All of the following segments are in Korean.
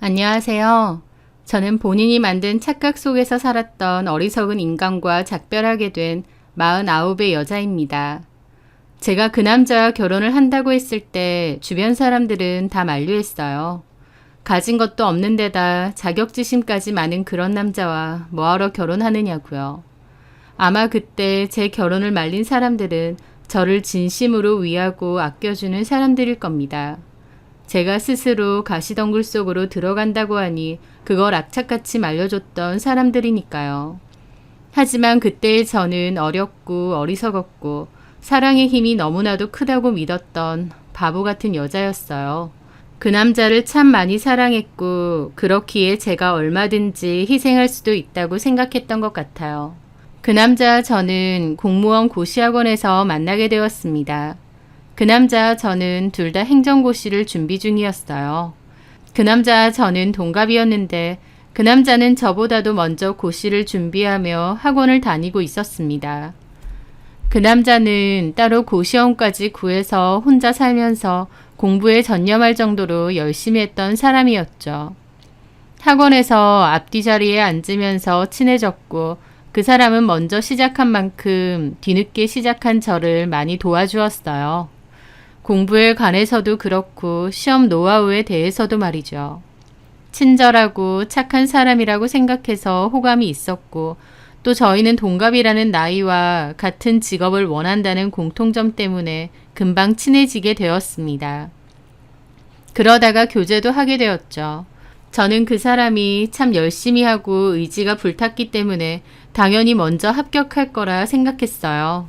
안녕하세요. 저는 본인이 만든 착각 속에서 살았던 어리석은 인간과 작별하게 된 49의 여자입니다. 제가 그 남자와 결혼을 한다고 했을 때 주변 사람들은 다 만류했어요. 가진 것도 없는 데다 자격지심까지 많은 그런 남자와 뭐하러 결혼하느냐고요. 아마 그때 제 결혼을 말린 사람들은 저를 진심으로 위하고 아껴주는 사람들일 겁니다. 제가 스스로 가시덩굴 속으로 들어간다고 하니 그걸 악착같이 말려줬던 사람들이니까요. 하지만 그때의 저는 어렸고 어리석었고 사랑의 힘이 너무나도 크다고 믿었던 바보 같은 여자였어요. 그 남자를 참 많이 사랑했고 그렇기에 제가 얼마든지 희생할 수도 있다고 생각했던 것 같아요. 그 남자와 저는 공무원 고시학원에서 만나게 되었습니다. 그 남자와 저는 둘 다 행정고시를 준비 중이었어요. 그 남자와 저는 동갑이었는데 그 남자는 저보다도 먼저 고시를 준비하며 학원을 다니고 있었습니다. 그 남자는 따로 고시원까지 구해서 혼자 살면서 공부에 전념할 정도로 열심히 했던 사람이었죠. 학원에서 앞뒤 자리에 앉으면서 친해졌고 그 사람은 먼저 시작한 만큼 뒤늦게 시작한 저를 많이 도와주었어요. 공부에 관해서도 그렇고 시험 노하우에 대해서도 말이죠. 친절하고 착한 사람이라고 생각해서 호감이 있었고 또 저희는 동갑이라는 나이와 같은 직업을 원한다는 공통점 때문에 금방 친해지게 되었습니다. 그러다가 교제도 하게 되었죠. 저는 그 사람이 참 열심히 하고 의지가 불탔기 때문에 당연히 먼저 합격할 거라 생각했어요.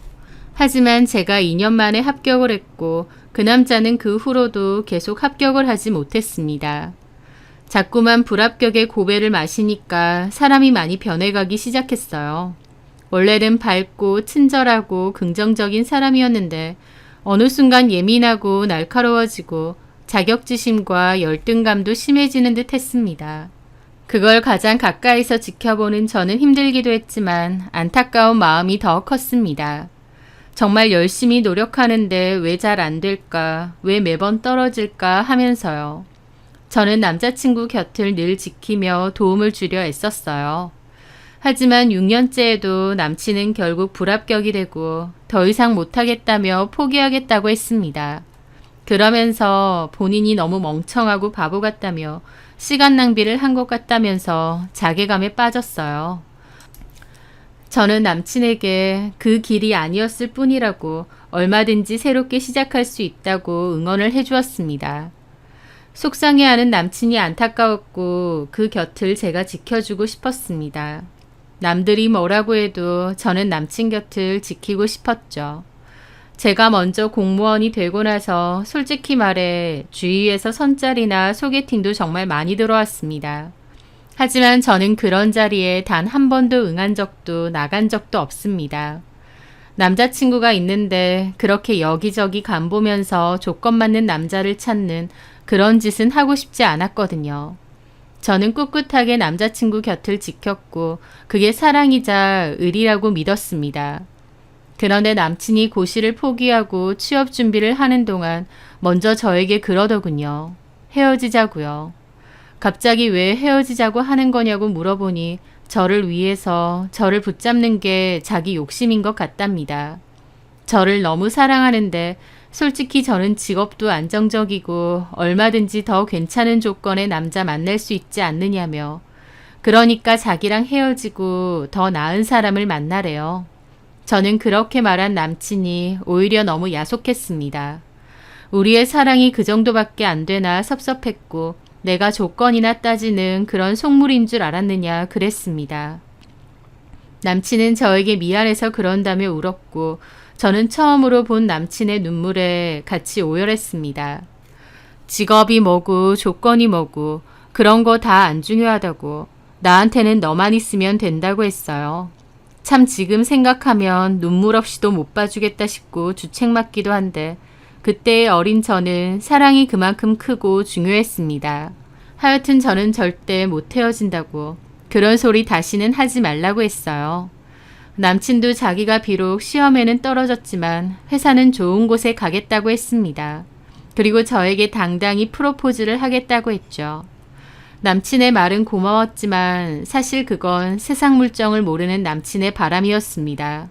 하지만 제가 2년 만에 합격을 했고 그 남자는 그 후로도 계속 합격을 하지 못했습니다. 자꾸만 불합격의 고배를 마시니까 사람이 많이 변해가기 시작했어요. 원래는 밝고 친절하고 긍정적인 사람이었는데 어느 순간 예민하고 날카로워지고 자격지심과 열등감도 심해지는 듯 했습니다. 그걸 가장 가까이서 지켜보는 저는 힘들기도 했지만 안타까운 마음이 더 컸습니다. 정말 열심히 노력하는데 왜 잘 안 될까, 왜 매번 떨어질까 하면서요. 저는 남자친구 곁을 늘 지키며 도움을 주려 애썼어요. 하지만 6년째에도 남친은 결국 불합격이 되고 더 이상 못하겠다며 포기하겠다고 했습니다. 그러면서 본인이 너무 멍청하고 바보 같다며 시간 낭비를 한 것 같다면서 자괴감에 빠졌어요. 저는 남친에게 그 길이 아니었을 뿐이라고 얼마든지 새롭게 시작할 수 있다고 응원을 해주었습니다. 속상해하는 남친이 안타까웠고 그 곁을 제가 지켜주고 싶었습니다. 남들이 뭐라고 해도 저는 남친 곁을 지키고 싶었죠. 제가 먼저 공무원이 되고 나서 솔직히 말해 주위에서 선짤이나 소개팅도 정말 많이 들어왔습니다. 하지만 저는 그런 자리에 단 한 번도 응한 적도 나간 적도 없습니다. 남자친구가 있는데 그렇게 여기저기 간보면서 조건 맞는 남자를 찾는 그런 짓은 하고 싶지 않았거든요. 저는 꿋꿋하게 남자친구 곁을 지켰고 그게 사랑이자 의리라고 믿었습니다. 그런데 남친이 고시를 포기하고 취업 준비를 하는 동안 먼저 저에게 그러더군요. 헤어지자고요. 갑자기 왜 헤어지자고 하는 거냐고 물어보니 저를 위해서 저를 붙잡는 게 자기 욕심인 것 같답니다. 저를 너무 사랑하는데 솔직히 저는 직업도 안정적이고 얼마든지 더 괜찮은 조건의 남자 만날 수 있지 않느냐며 그러니까 자기랑 헤어지고 더 나은 사람을 만나래요. 저는 그렇게 말한 남친이 오히려 너무 야속했습니다. 우리의 사랑이 그 정도밖에 안 되나 섭섭했고 내가 조건이나 따지는 그런 속물인 줄 알았느냐 그랬습니다. 남친은 저에게 미안해서 그런다며 울었고 저는 처음으로 본 남친의 눈물에 같이 오열했습니다. 직업이 뭐고 조건이 뭐고 그런 거 다 안 중요하다고 나한테는 너만 있으면 된다고 했어요. 참 지금 생각하면 눈물 없이도 못 봐주겠다 싶고 주책 맞기도 한데 그때의 어린 저는 사랑이 그만큼 크고 중요했습니다. 하여튼 저는 절대 못 헤어진다고 그런 소리 다시는 하지 말라고 했어요. 남친도 자기가 비록 시험에는 떨어졌지만 회사는 좋은 곳에 가겠다고 했습니다. 그리고 저에게 당당히 프로포즈를 하겠다고 했죠. 남친의 말은 고마웠지만 사실 그건 세상 물정을 모르는 남친의 바람이었습니다.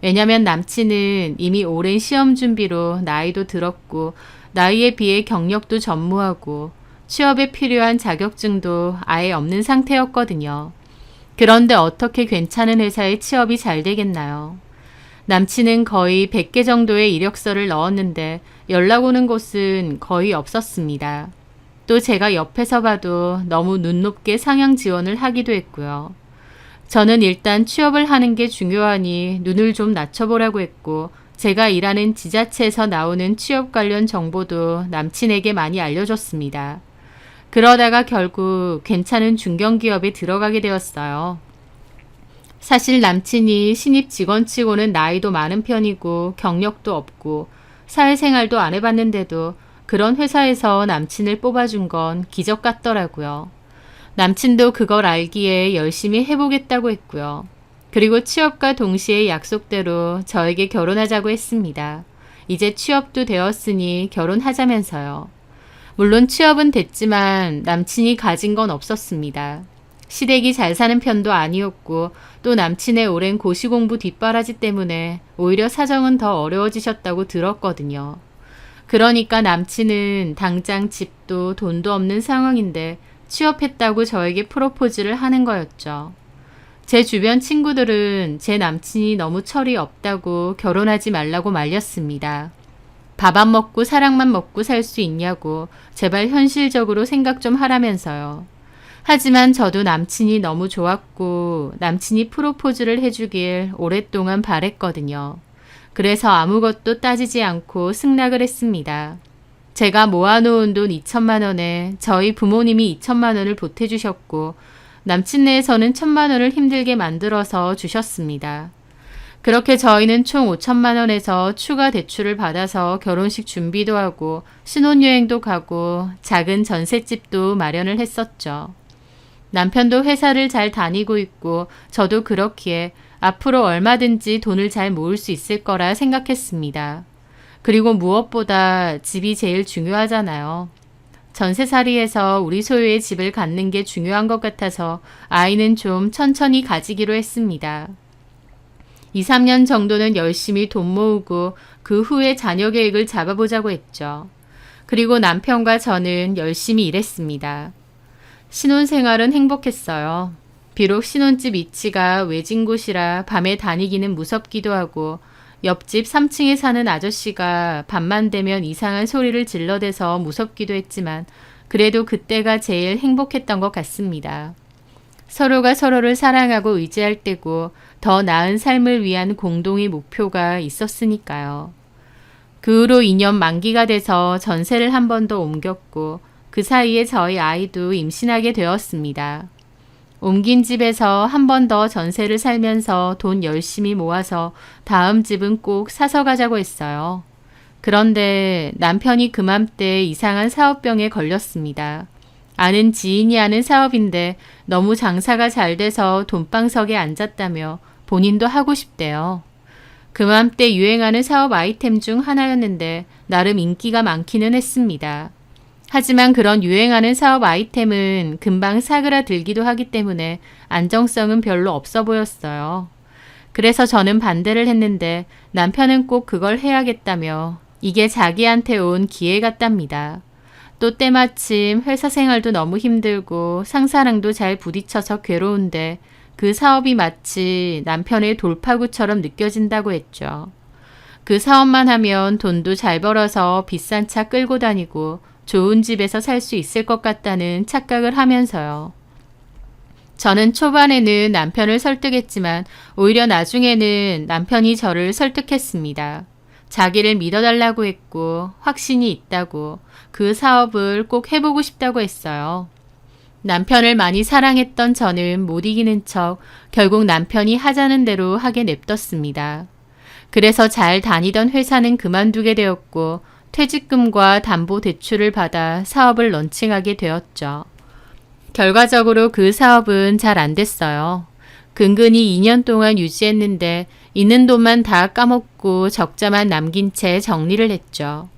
왜냐면 남친은 이미 오랜 시험 준비로 나이도 들었고 나이에 비해 경력도 전무하고 취업에 필요한 자격증도 아예 없는 상태였거든요. 그런데 어떻게 괜찮은 회사에 취업이 잘 되겠나요? 남친은 거의 100개 정도의 이력서를 넣었는데 연락 오는 곳은 거의 없었습니다. 또 제가 옆에서 봐도 너무 눈 높게 상향 지원을 하기도 했고요. 저는 일단 취업을 하는 게 중요하니 눈을 좀 낮춰보라고 했고 제가 일하는 지자체에서 나오는 취업 관련 정보도 남친에게 많이 알려줬습니다. 그러다가 결국 괜찮은 중견기업에 들어가게 되었어요. 사실 남친이 신입 직원치고는 나이도 많은 편이고 경력도 없고 사회생활도 안 해봤는데도 그런 회사에서 남친을 뽑아준 건 기적 같더라고요. 남친도 그걸 알기에 열심히 해보겠다고 했고요. 그리고 취업과 동시에 약속대로 저에게 결혼하자고 했습니다. 이제 취업도 되었으니 결혼하자면서요. 물론 취업은 됐지만 남친이 가진 건 없었습니다. 시댁이 잘 사는 편도 아니었고 또 남친의 오랜 고시공부 뒷바라지 때문에 오히려 사정은 더 어려워지셨다고 들었거든요. 그러니까 남친은 당장 집도 돈도 없는 상황인데 취업했다고 저에게 프로포즈를 하는 거였죠. 제 주변 친구들은 제 남친이 너무 철이 없다고 결혼하지 말라고 말렸습니다. 밥 안 먹고 사랑만 먹고 살 수 있냐고 제발 현실적으로 생각 좀 하라면서요. 하지만 저도 남친이 너무 좋았고 남친이 프로포즈를 해주길 오랫동안 바랬거든요. 그래서 아무것도 따지지 않고 승낙을 했습니다. 제가 모아놓은 돈 2천만 원에 저희 부모님이 2천만 원을 보태주셨고 남친네에서는 1천만 원을 힘들게 만들어서 주셨습니다. 그렇게 저희는 총 5천만 원에서 추가 대출을 받아서 결혼식 준비도 하고 신혼여행도 가고 작은 전셋집도 마련을 했었죠. 남편도 회사를 잘 다니고 있고 저도 그렇기에 앞으로 얼마든지 돈을 잘 모을 수 있을 거라 생각했습니다. 그리고 무엇보다 집이 제일 중요하잖아요. 전세살이에서 우리 소유의 집을 갖는 게 중요한 것 같아서 아이는 좀 천천히 가지기로 했습니다. 2, 3년 정도는 열심히 돈 모으고 그 후에 자녀 계획을 잡아보자고 했죠. 그리고 남편과 저는 열심히 일했습니다. 신혼생활은 행복했어요. 비록 신혼집 위치가 외진 곳이라 밤에 다니기는 무섭기도 하고 옆집 3층에 사는 아저씨가 밤만 되면 이상한 소리를 질러대서 무섭기도 했지만 그래도 그때가 제일 행복했던 것 같습니다. 서로가 서로를 사랑하고 의지할 때고 더 나은 삶을 위한 공동의 목표가 있었으니까요. 그 후로 2년 만기가 돼서 전세를 한 번 더 옮겼고 그 사이에 저희 아이도 임신하게 되었습니다. 옮긴 집에서 한 번 더 전세를 살면서 돈 열심히 모아서 다음 집은 꼭 사서 가자고 했어요. 그런데 남편이 그맘때 이상한 사업병에 걸렸습니다. 아는 지인이 하는 사업인데 너무 장사가 잘 돼서 돈방석에 앉았다며 본인도 하고 싶대요. 그맘때 유행하는 사업 아이템 중 하나였는데 나름 인기가 많기는 했습니다. 하지만 그런 유행하는 사업 아이템은 금방 사그라들기도 하기 때문에 안정성은 별로 없어 보였어요. 그래서 저는 반대를 했는데 남편은 꼭 그걸 해야겠다며 이게 자기한테 온 기회 같답니다. 또 때마침 회사 생활도 너무 힘들고 상사랑도 잘 부딪혀서 괴로운데 그 사업이 마치 남편의 돌파구처럼 느껴진다고 했죠. 그 사업만 하면 돈도 잘 벌어서 비싼 차 끌고 다니고 좋은 집에서 살 수 있을 것 같다는 착각을 하면서요. 저는 초반에는 남편을 설득했지만 오히려 나중에는 남편이 저를 설득했습니다. 자기를 믿어달라고 했고 확신이 있다고 그 사업을 꼭 해보고 싶다고 했어요. 남편을 많이 사랑했던 저는 못 이기는 척 결국 남편이 하자는 대로 하게 냅뒀습니다. 그래서 잘 다니던 회사는 그만두게 되었고 퇴직금과 담보대출을 받아 사업을 런칭하게 되었죠. 결과적으로 그 사업은 잘 안 됐어요. 근근히 2년 동안 유지했는데 있는 돈만 다 까먹고 적자만 남긴 채 정리를 했죠.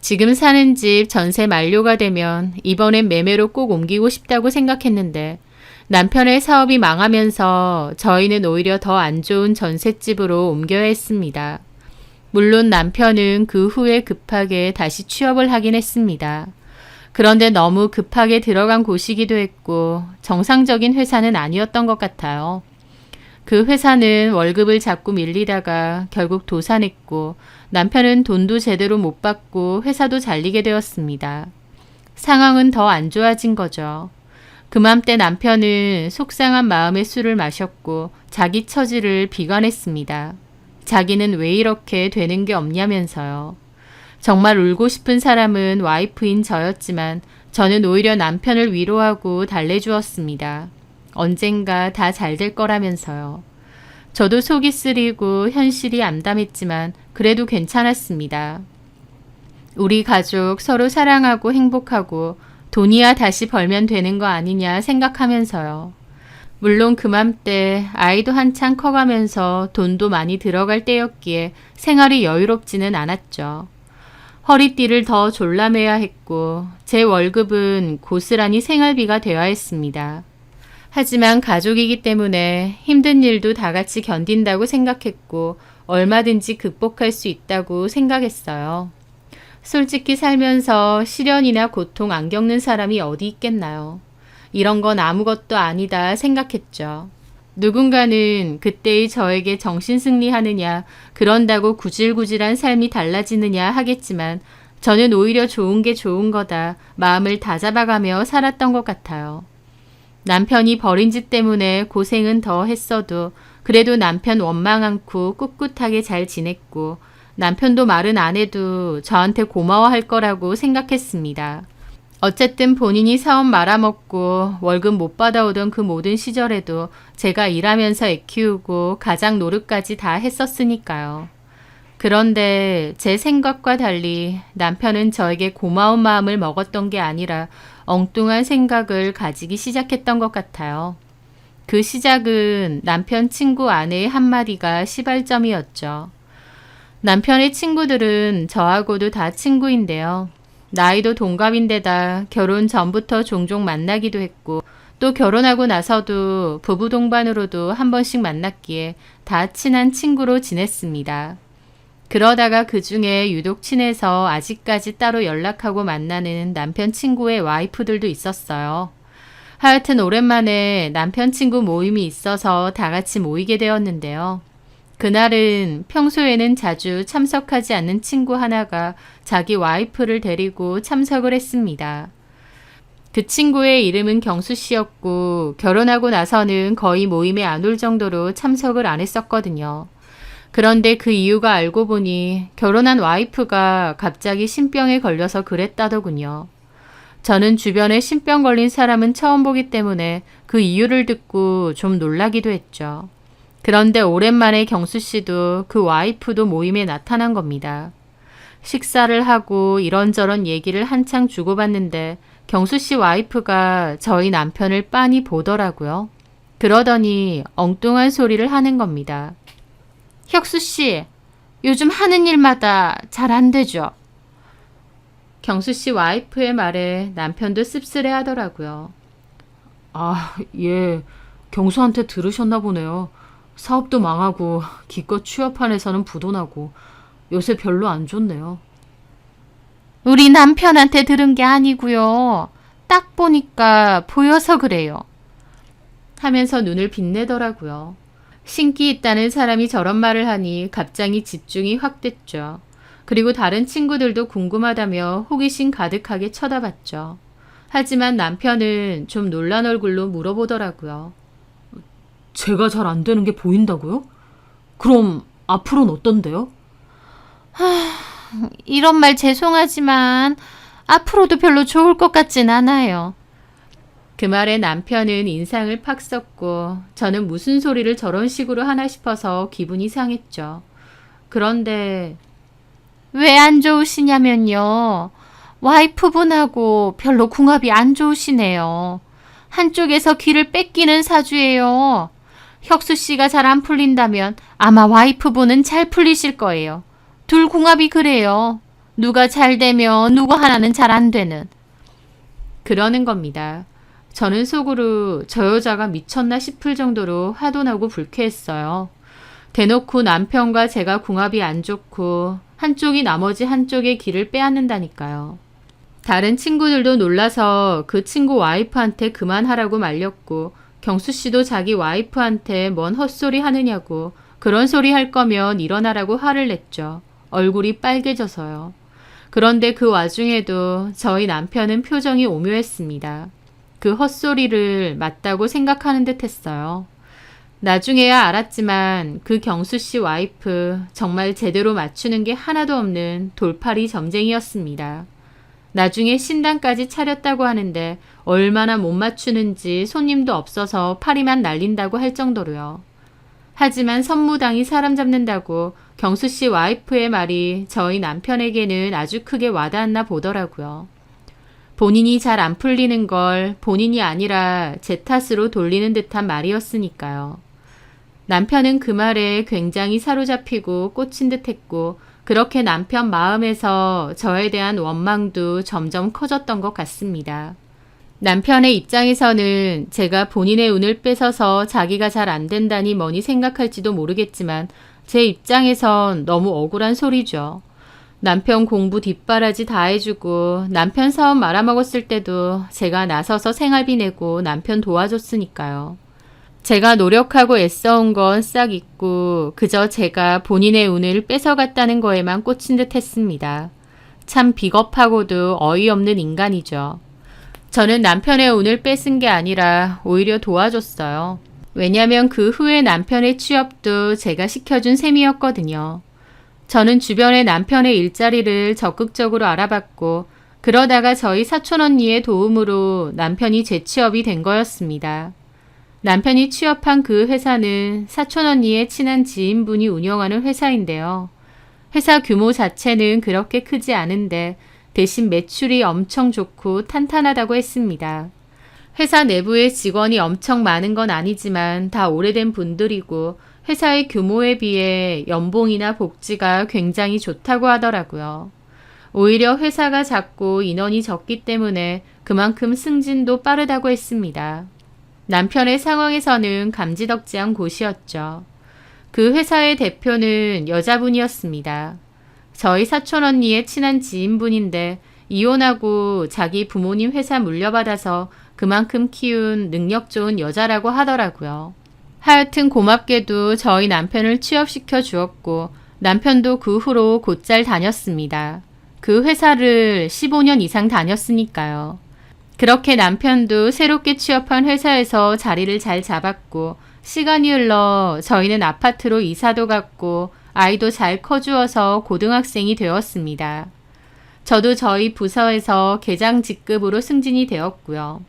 지금 사는 집 전세 만료가 되면 이번엔 매매로 꼭 옮기고 싶다고 생각했는데 남편의 사업이 망하면서 저희는 오히려 더 안 좋은 전셋집으로 옮겨야 했습니다. 물론 남편은 그 후에 급하게 다시 취업을 하긴 했습니다. 그런데 너무 급하게 들어간 곳이기도 했고 정상적인 회사는 아니었던 것 같아요. 그 회사는 월급을 자꾸 밀리다가 결국 도산했고 남편은 돈도 제대로 못 받고 회사도 잘리게 되었습니다. 상황은 더 안 좋아진 거죠. 그맘때 남편은 속상한 마음에 술을 마셨고 자기 처지를 비관했습니다. 자기는 왜 이렇게 되는 게 없냐면서요. 정말 울고 싶은 사람은 와이프인 저였지만 저는 오히려 남편을 위로하고 달래주었습니다. 언젠가 다 잘 될 거라면서요. 저도 속이 쓰리고 현실이 암담했지만 그래도 괜찮았습니다. 우리 가족 서로 사랑하고 행복하고 돈이야 다시 벌면 되는 거 아니냐 생각하면서요. 물론 그맘때 아이도 한창 커가면서 돈도 많이 들어갈 때였기에 생활이 여유롭지는 않았죠. 허리띠를 더 졸라매야 했고 제 월급은 고스란히 생활비가 되어야 했습니다. 하지만 가족이기 때문에 힘든 일도 다 같이 견딘다고 생각했고 얼마든지 극복할 수 있다고 생각했어요. 솔직히 살면서 시련이나 고통 안 겪는 사람이 어디 있겠나요? 이런 건 아무것도 아니다 생각했죠. 누군가는 그때의 저에게 정신승리하느냐, 그런다고 구질구질한 삶이 달라지느냐 하겠지만 저는 오히려 좋은 게 좋은 거다 마음을 다잡아가며 살았던 것 같아요. 남편이 버린 짓 때문에 고생은 더 했어도 그래도 남편 원망 않고 꿋꿋하게 잘 지냈고 남편도 말은 안 해도 저한테 고마워할 거라고 생각했습니다. 어쨌든 본인이 사업 말아먹고 월급 못 받아오던 그 모든 시절에도 제가 일하면서 애 키우고 가장 노릇까지 다 했었으니까요. 그런데 제 생각과 달리 남편은 저에게 고마운 마음을 먹었던 게 아니라 엉뚱한 생각을 가지기 시작했던 것 같아요. 그 시작은 남편 친구 아내의 한마디가 시발점이었죠. 남편의 친구들은 저하고도 다 친구인데요. 나이도 동갑인데다 결혼 전부터 종종 만나기도 했고 또 결혼하고 나서도 부부 동반으로도 한 번씩 만났기에 다 친한 친구로 지냈습니다. 그러다가 그 중에 유독 친해서 아직까지 따로 연락하고 만나는 남편 친구의 와이프들도 있었어요. 하여튼 오랜만에 남편 친구 모임이 있어서 다 같이 모이게 되었는데요. 그날은 평소에는 자주 참석하지 않는 친구 하나가 자기 와이프를 데리고 참석을 했습니다. 그 친구의 이름은 경수 씨였고 결혼하고 나서는 거의 모임에 안 올 정도로 참석을 안 했었거든요. 그런데 그 이유가 알고 보니 결혼한 와이프가 갑자기 신병에 걸려서 그랬다더군요. 저는 주변에 신병 걸린 사람은 처음 보기 때문에 그 이유를 듣고 좀 놀라기도 했죠. 그런데 오랜만에 경수 씨도 그 와이프도 모임에 나타난 겁니다. 식사를 하고 이런저런 얘기를 한창 주고받는데 경수 씨 와이프가 저희 남편을 빤히 보더라고요. 그러더니 엉뚱한 소리를 하는 겁니다. 혁수 씨, 요즘 하는 일마다 잘 안 되죠? 경수 씨 와이프의 말에 남편도 씁쓸해 하더라고요. 아, 예, 경수한테 들으셨나 보네요. 사업도 망하고 기껏 취업한 회사는 부도나고 요새 별로 안 좋네요. 우리 남편한테 들은 게 아니고요. 딱 보니까 보여서 그래요. 하면서 눈을 빛내더라고요. 신기 있다는 사람이 저런 말을 하니 갑자기 집중이 확 됐죠. 그리고 다른 친구들도 궁금하다며 호기심 가득하게 쳐다봤죠. 하지만 남편은 좀 놀란 얼굴로 물어보더라고요. 제가 잘 안 되는 게 보인다고요? 그럼 앞으로는 어떤데요? 이런 말 죄송하지만 앞으로도 별로 좋을 것 같진 않아요. 그 말에 남편은 인상을 팍 썼고 저는 무슨 소리를 저런 식으로 하나 싶어서 기분이 상했죠. 그런데 왜 안 좋으시냐면요. 와이프분하고 별로 궁합이 안 좋으시네요. 한쪽에서 귀를 뺏기는 사주예요. 혁수 씨가 잘 안 풀린다면 아마 와이프분은 잘 풀리실 거예요. 둘 궁합이 그래요. 누가 잘 되면 누구 하나는 잘 안 되는. 그러는 겁니다. 저는 속으로 저 여자가 미쳤나 싶을 정도로 화도 나고 불쾌했어요. 대놓고 남편과 제가 궁합이 안 좋고 한쪽이 나머지 한쪽의 길을 빼앗는다니까요. 다른 친구들도 놀라서 그 친구 와이프한테 그만하라고 말렸고 경수 씨도 자기 와이프한테 뭔 헛소리 하느냐고 그런 소리 할 거면 일어나라고 화를 냈죠. 얼굴이 빨개져서요. 그런데 그 와중에도 저희 남편은 표정이 오묘했습니다. 그 헛소리를 맞다고 생각하는 듯 했어요. 나중에야 알았지만 그 경수 씨 와이프 정말 제대로 맞추는 게 하나도 없는 돌팔이 점쟁이였습니다. 나중에 신당까지 차렸다고 하는데 얼마나 못 맞추는지 손님도 없어서 파리만 날린다고 할 정도로요. 하지만 선무당이 사람 잡는다고 경수 씨 와이프의 말이 저희 남편에게는 아주 크게 와닿았나 보더라고요. 본인이 잘 안 풀리는 걸 본인이 아니라 제 탓으로 돌리는 듯한 말이었으니까요. 남편은 그 말에 굉장히 사로잡히고 꽂힌 듯 했고 그렇게 남편 마음에서 저에 대한 원망도 점점 커졌던 것 같습니다. 남편의 입장에서는 제가 본인의 운을 뺏어서 자기가 잘 안 된다니 뭐니 생각할지도 모르겠지만 제 입장에선 너무 억울한 소리죠. 남편 공부 뒷바라지 다 해주고 남편 사업 말아먹었을 때도 제가 나서서 생활비 내고 남편 도와줬으니까요. 제가 노력하고 애써온 건 싹 잊고 그저 제가 본인의 운을 뺏어갔다는 거에만 꽂힌 듯 했습니다. 참 비겁하고도 어이없는 인간이죠. 저는 남편의 운을 뺏은 게 아니라 오히려 도와줬어요. 왜냐면 그 후에 남편의 취업도 제가 시켜준 셈이었거든요. 저는 주변에 남편의 일자리를 적극적으로 알아봤고 그러다가 저희 사촌언니의 도움으로 남편이 재취업이 된 거였습니다. 남편이 취업한 그 회사는 사촌언니의 친한 지인분이 운영하는 회사인데요. 회사 규모 자체는 그렇게 크지 않은데 대신 매출이 엄청 좋고 탄탄하다고 했습니다. 회사 내부에 직원이 엄청 많은 건 아니지만 다 오래된 분들이고 회사의 규모에 비해 연봉이나 복지가 굉장히 좋다고 하더라고요. 오히려 회사가 작고 인원이 적기 때문에 그만큼 승진도 빠르다고 했습니다. 남편의 상황에서는 감지덕지한 곳이었죠. 그 회사의 대표는 여자분이었습니다. 저희 사촌언니의 친한 지인분인데 이혼하고 자기 부모님 회사 물려받아서 그만큼 키운 능력 좋은 여자라고 하더라고요. 하여튼 고맙게도 저희 남편을 취업시켜 주었고 남편도 그 후로 곧잘 다녔습니다. 그 회사를 15년 이상 다녔으니까요. 그렇게 남편도 새롭게 취업한 회사에서 자리를 잘 잡았고 시간이 흘러 저희는 아파트로 이사도 갔고 아이도 잘 커주어서 고등학생이 되었습니다. 저도 저희 부서에서 계장 직급으로 승진이 되었고요.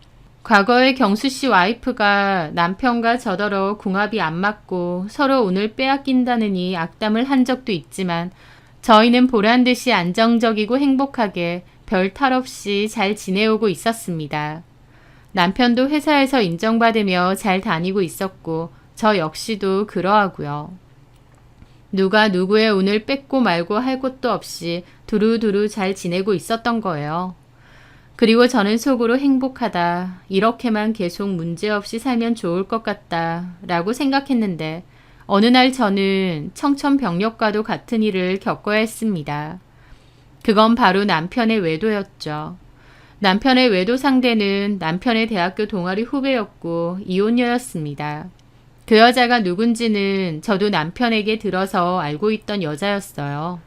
과거에 경수 씨 와이프가 남편과 저더러 궁합이 안 맞고 서로 운을 빼앗긴다느니 악담을 한 적도 있지만 저희는 보란듯이 안정적이고 행복하게 별 탈 없이 잘 지내오고 있었습니다. 남편도 회사에서 인정받으며 잘 다니고 있었고 저 역시도 그러하고요. 누가 누구의 운을 뺏고 말고 할 것도 없이 두루두루 잘 지내고 있었던 거예요. 그리고 저는 속으로 행복하다, 이렇게만 계속 문제없이 살면 좋을 것 같다 라고 생각했는데 어느 날 저는 청천벽력과도 같은 일을 겪어야 했습니다. 그건 바로 남편의 외도였죠. 남편의 외도 상대는 남편의 대학교 동아리 후배였고 이혼녀였습니다. 그 여자가 누군지는 저도 남편에게 들어서 알고 있던 여자였어요.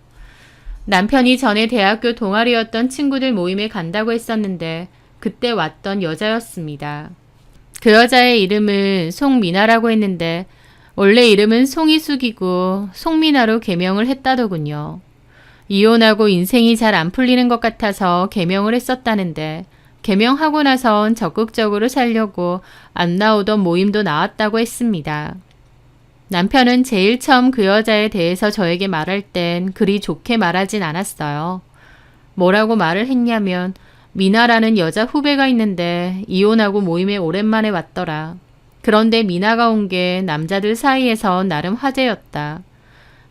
남편이 전에 대학교 동아리였던 친구들 모임에 간다고 했었는데 그때 왔던 여자였습니다. 그 여자의 이름은 송미나라고 했는데 원래 이름은 송이숙이고 송미나로 개명을 했다더군요. 이혼하고 인생이 잘 안 풀리는 것 같아서 개명을 했었다는데 개명하고 나선 적극적으로 살려고 안 나오던 모임도 나왔다고 했습니다. 남편은 제일 처음 그 여자에 대해서 저에게 말할 땐 그리 좋게 말하진 않았어요. 뭐라고 말을 했냐면 미나라는 여자 후배가 있는데 이혼하고 모임에 오랜만에 왔더라. 그런데 미나가 온 게 남자들 사이에서 나름 화제였다.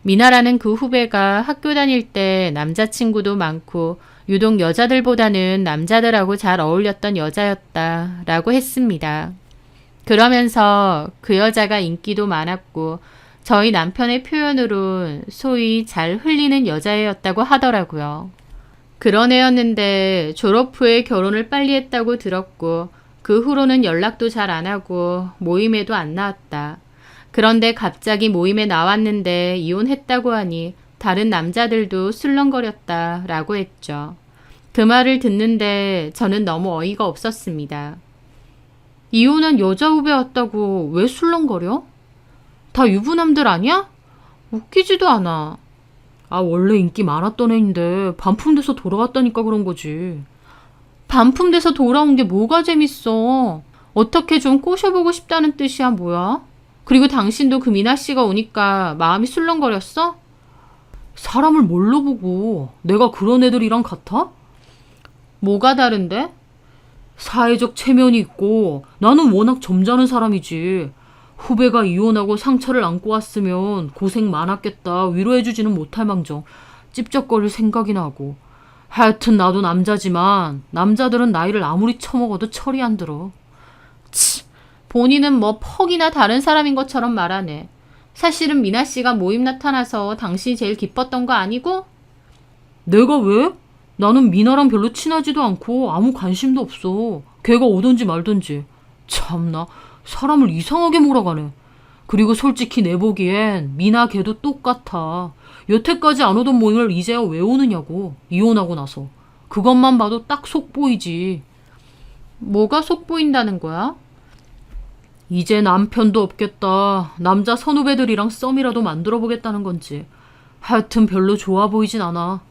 미나라는 그 후배가 학교 다닐 때 남자친구도 많고 유독 여자들보다는 남자들하고 잘 어울렸던 여자였다라고 했습니다. 그러면서 그 여자가 인기도 많았고 저희 남편의 표현으론 소위 잘 흘리는 여자애였다고 하더라고요. 그런 애였는데 졸업 후에 결혼을 빨리 했다고 들었고 그 후로는 연락도 잘 안 하고 모임에도 안 나왔다. 그런데 갑자기 모임에 나왔는데 이혼했다고 하니 다른 남자들도 술렁거렸다라고 했죠. 그 말을 듣는데 저는 너무 어이가 없었습니다. 이혼한 여자 후배였다고 왜 술렁거려? 다 유부남들 아니야? 웃기지도 않아. 아, 원래 인기 많았던 애인데 반품돼서 돌아왔다니까 그런 거지. 반품돼서 돌아온 게 뭐가 재밌어. 어떻게 좀 꼬셔보고 싶다는 뜻이야, 뭐야? 그리고 당신도 그 미나 씨가 오니까 마음이 술렁거렸어? 사람을 뭘로 보고 내가 그런 애들이랑 같아? 뭐가 다른데? 사회적 체면이 있고 나는 워낙 점잖은 사람이지. 후배가 이혼하고 상처를 안고 왔으면 고생 많았겠다 위로해주지는 못할 망정 찝쩍거릴 생각이나 하고. 하여튼 나도 남자지만 남자들은 나이를 아무리 처먹어도 철이 안 들어. 치, 본인은 뭐 퍽이나 다른 사람인 것처럼 말하네. 사실은 미나 씨가 모임 나타나서 당신이 제일 기뻤던 거 아니고? 내가 왜? 나는 미나랑 별로 친하지도 않고 아무 관심도 없어. 걔가 오든지 말든지. 참나, 사람을 이상하게 몰아가네. 그리고 솔직히 내 보기엔 미나 걔도 똑같아. 여태까지 안 오던 모임을 이제야 왜 오느냐고. 이혼하고 나서. 그것만 봐도 딱 속보이지. 뭐가 속보인다는 거야? 이제 남편도 없겠다. 남자 선후배들이랑 썸이라도 만들어 보겠다는 건지. 하여튼 별로 좋아 보이진 않아.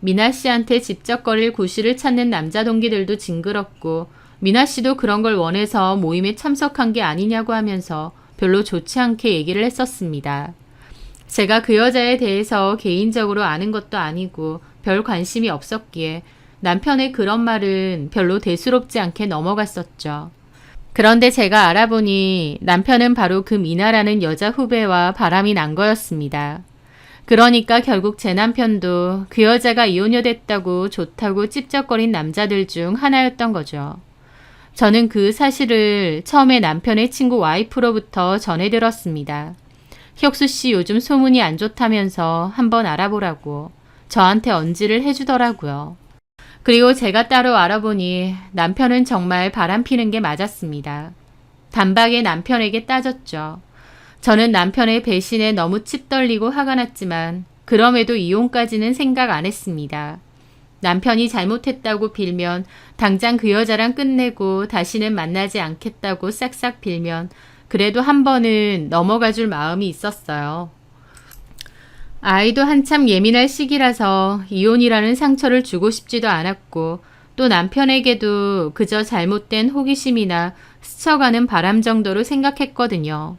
미나 씨한테 집적거릴 구실을 찾는 남자 동기들도 징그럽고 미나 씨도 그런 걸 원해서 모임에 참석한 게 아니냐고 하면서 별로 좋지 않게 얘기를 했었습니다. 제가 그 여자에 대해서 개인적으로 아는 것도 아니고 별 관심이 없었기에 남편의 그런 말은 별로 대수롭지 않게 넘어갔었죠. 그런데 제가 알아보니 남편은 바로 그 미나라는 여자 후배와 바람이 난 거였습니다. 그러니까 결국 제 남편도 그 여자가 이혼녀 됐다고 좋다고 찝쩍거린 남자들 중 하나였던 거죠. 저는 그 사실을 처음에 남편의 친구 와이프로부터 전해 들었습니다. 혁수 씨 요즘 소문이 안 좋다면서 한번 알아보라고 저한테 언지를 해주더라고요. 그리고 제가 따로 알아보니 남편은 정말 바람피는 게 맞았습니다. 단박에 남편에게 따졌죠. 저는 남편의 배신에 너무 칩 떨리고 화가 났지만 그럼에도 이혼까지는 생각 안 했습니다. 남편이 잘못했다고 빌면 당장 그 여자랑 끝내고 다시는 만나지 않겠다고 싹싹 빌면 그래도 한 번은 넘어가 줄 마음이 있었어요. 아이도 한참 예민할 시기라서 이혼이라는 상처를 주고 싶지도 않았고 또 남편에게도 그저 잘못된 호기심이나 스쳐가는 바람 정도로 생각했거든요.